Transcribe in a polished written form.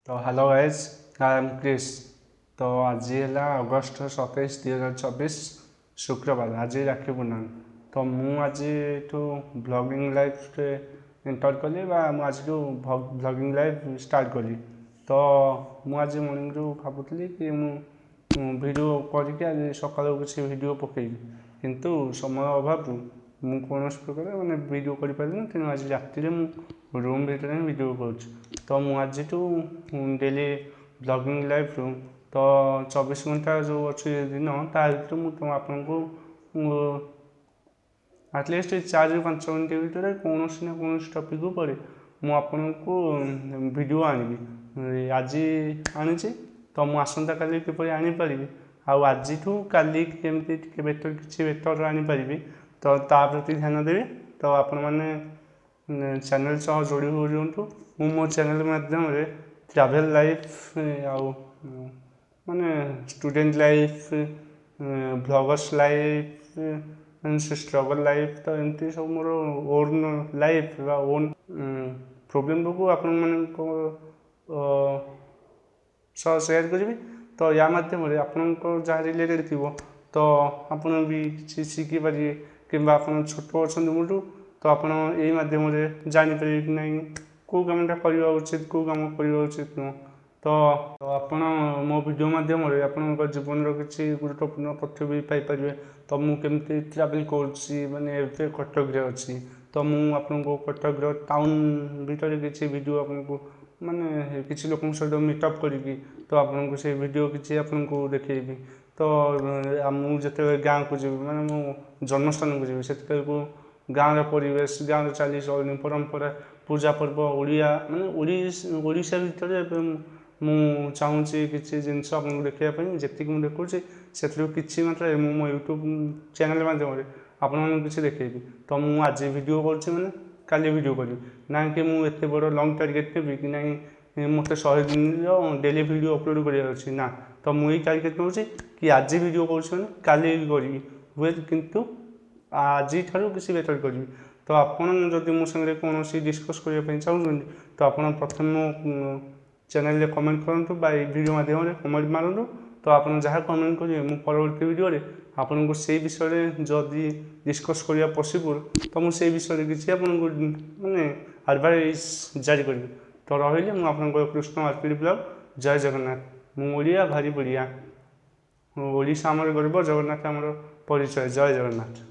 तो hello guys, I am Chris. तो आज है अगस्ट 27 2024 शुक्रवार। आज राखी पूर्णिमा। तो मुझे ब्लॉगिंग लाइफ एंटर कली आज ब्लॉगिंग लाइफ स्टार्ट कली। तो मुझे मॉर्निंग रू भावुली कि वीडियो करके आज सकाल किसी वीडियो पकेबी, किंतु समय अभाव मु कौन प्रकार मैंने वीडियो कर तेणु आज राति रूम भीतर वीडियो करुँच। तो मुझे डेली ब्लॉगिंग लाइफ तो 24 घंटा जो अच्छी दिन ता भर आपन को आटलिस्ट 4 ରୁ 5 मिनट भितर कौन ना कौन टपिक पर मुझे वीडियो आनबी। आज आनी तो मुझे आसंता काली किपर आनीपारि आज काली केमती बेटर किसी बेटर आनीपारि तो ता प्रति ध्यान देवी। तो आपण मैंने चैनल सह जोड़ी हो रुहतु। मो चैनल माध्यम ट्रैवल लाइफ आउ माने student life, bloggers life, struggle life, तो एमती सब मोर ओन लाइफ ओन प्रोब्लेम को आपण मानक सह शेयर करी। तो या माध्यम आपण जहाँ रिलेटेड थी तो आपण भी किसी शिखिपारे कि छोट अच्छा मोटू तो आप माध्यम जापर कि ना कौ कमटा करवा उचित कौ कम करवा उचित नुह। तो आप मो वीडियो माध्यम आप जीवन किसी गुरुत्वपूर्ण तथ्य भी पाइपर। तो मुझे ट्रावेल कर कटक अच्छी तो मुझे कटक टाउन भीतर किसी वीडियो आपको माने किसी लोक सहित मीटअप करी तो आपको से वीडियो किसी आपको देखेबी। तो मुझे गाँव को जी मैंने मो जन्मस्थान को जी से गाँव परिवेश गाँव चालीचलनी परंपरा पूजा पर्व ओडिया माने ओडिशा भितर मु चाहूँगी किसी जिनस आपको देखापी जी मुझे देखुची से किसी मात्रा मो यूट्यूब चैनल माध्यम आपको किसी देखेबी। तो मुझे आज वीडियो कर मैंने काली वीडियो करी ना कि मुझे बड़ लंग टार्गेट नेबी कि ना मत 100 दिन डेली वीडियो अपलोड करार ना। तो मुझे टार्गेट नौ कि आज वीडियो कर काली करी हुए किंतु आज किसी बेटर करी। तो आपड़ जदि मो सागर कौन डिस्कस करने चाहूँ तो आप प्रथम चैनल कमेंट करूँ वीडियो माध्यम कमेंट मारतु। तो आप जहाँ कमेंट करेंगे मुझे परवर्ती वीडियो आपको से विषय जदि डिस्कस करने पॉसिबल तो मुझे विषय किसी आपको माने एडवाइस जारी करी। तो रही मुझे कृष्ण आरपीडी ब्लॉग। जय जगन्नाथ। मुझे भारी बढ़िया ओडिशा आमर गर्व जगन्नाथ आमर परिचय। जय जगन्नाथ।